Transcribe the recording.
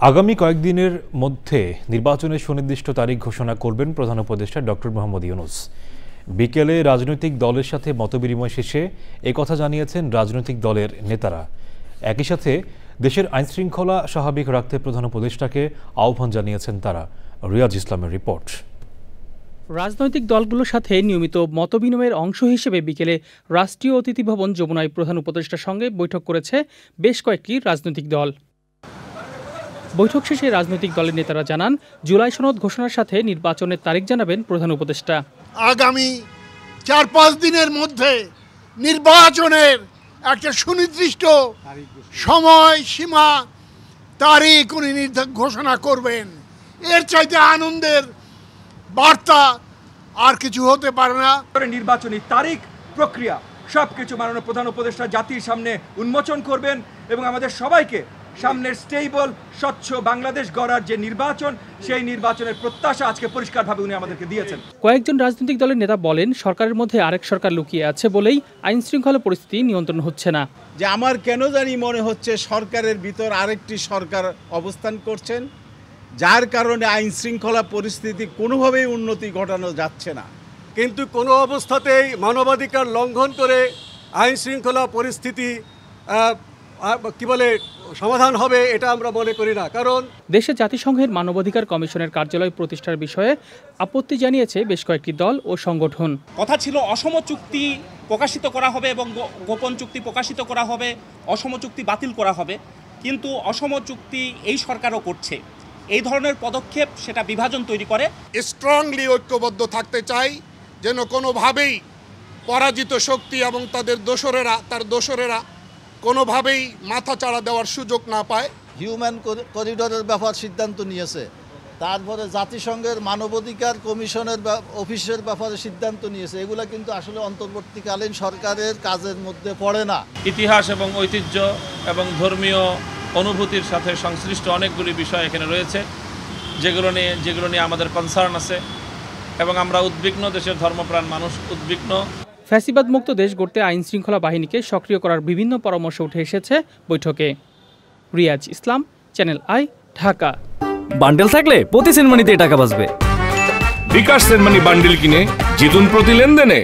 আগামী কয়েকদিনের মধ্যে নির্বাচনের সুনির্দিষ্ট তারিখ ঘোষণা করবেন প্রধান উপদেষ্টা ডক্টর মোহাম্মদ ইউনূস। বিকেলে রাজনৈতিক দলের সাথে মতবিনিময় শেষে একথা জানিয়েছেন রাজনৈতিক দলের নেতারা। একই সাথে দেশের আইনশৃঙ্খলা স্বাভাবিক রাখতে প্রধান উপদেষ্টাকে আহ্বান জানিয়েছেন তারা। রিয়াজ ইসলামের রিপোর্ট। রাজনৈতিক দলগুলোর সাথে নিয়মিত মতবিনিময়ের অংশ হিসেবে বিকেলে রাষ্ট্রীয় অতিথি ভবন যমুনায় প্রধান উপদেষ্টার সঙ্গে বৈঠক করেছে বেশ কয়েকটি রাজনৈতিক দল। বৈঠক শেষে রাজনৈতিক দলের নেতারা জানান, জুলাই সনদ ঘোষণার সাথে নির্বাচনের তারিখ জানাবেন প্রধান উপদেষ্টা। আগামী ৪-৫ দিনের মধ্যে নির্বাচনের একটা সুনির্দিষ্ট সময় সীমা তারিখ উনি ঘোষণা করবেন। এর চাইতে আনন্দের বার্তা আর কিছু হতে পারে না। নির্বাচনী তারিখ, প্রক্রিয়া সবকিছু মাননীয় প্রধান উপদেষ্টা জাতির সামনে উন্মোচন করবেন এবং আমাদের সবাইকে সামনের স্টেবল স্বচ্ছ বাংলাদেশ গড়ার যে নির্বাচন, সেই নির্বাচনের প্রত্যাশা আজকে পরিষ্কারভাবে উনি আমাদেরকে দিয়েছেন। কয়েকজন রাজনৈতিক দলের নেতা বলেন, সরকারের মধ্যে আরেক সরকার লুকিয়ে আছে বলেই আইন শৃঙ্খলা পরিস্থিতি নিয়ন্ত্রণ হচ্ছে না। যে আমার কেন জানি মনে হচ্ছে সরকারের ভিতর আরেকটি সরকার অবস্থান করছেন, যার কারণে আইন শৃঙ্খলা পরিস্থিতি কোনোভাবেই উন্নতি ঘটানো যাচ্ছে না। কিন্তু কোনো অবস্থাতেই মানবাধিকার লঙ্ঘন করে আইন শৃঙ্খলা পরিস্থিতি সমাধান হবে এটা আমরা মনে করি না। কারণ দেশে জাতিসংঘের মানবাধিকার কমিশনের কার্যালয় প্রতিষ্ঠার বিষয়ে আপত্তি জানিয়েছে বেশ কয়েকটি দল ও সংগঠন। কথা ছিল অসম চুক্তি প্রকাশিত করা হবে এবং গোপন চুক্তি প্রকাশিত করা হবে, অসম চুক্তি বাতিল করা হবে, কিন্তু অসম চুক্তি এই সরকারও করছে। এই ধরনের পদক্ষেপ সেটা বিভাজন তৈরি করে। স্ট্রংলি ঐক্যবদ্ধ থাকতে চাই, যেন কোনোভাবেই পরাজিত শক্তি এবং তার দোসরেরা কোনোভাবেই মাথা চাড়া দেওয়ার সুযোগ না পায়। হিউম্যান করিডোরের ব্যাপার সিদ্ধান্ত নিয়েছে, তারপরে জাতিসংঘের মানবাধিকার কমিশনের অফিসের ব্যাপারে সিদ্ধান্ত নিয়েছে। এগুলা কিন্তু আসলে অন্তর্বর্তীকালীন সরকারের কাজের মধ্যে পড়ে না। ইতিহাস এবং ঐতিহ্য এবং ধর্মীয় অনুভূতির সাথে সংশ্লিষ্ট অনেকগুলি বিষয় এখানে রয়েছে, যেগুলো নিয়ে আমাদের কনসার্ন আছে এবং আমরা উদ্বিগ্ন, দেশের ধর্মপ্রাণ মানুষ উদ্বিগ্ন। ফ্যাসিবাদ মুক্ত দেশ গড়তে আইন শৃঙ্খলা বাহিনীকে সক্রিয় করার বিভিন্ন পরামর্শ উঠে এসেছে বৈঠকে। রিয়াজ ইসলাম, চ্যানেল আই, ঢাকা। বান্ডেল থাকলে প্রতি সেনমানিতে টাকা বাঁচবে। বিকাশ সেনমানি বান্ডেল কিনে জিতুন প্রতি লেনদেনে।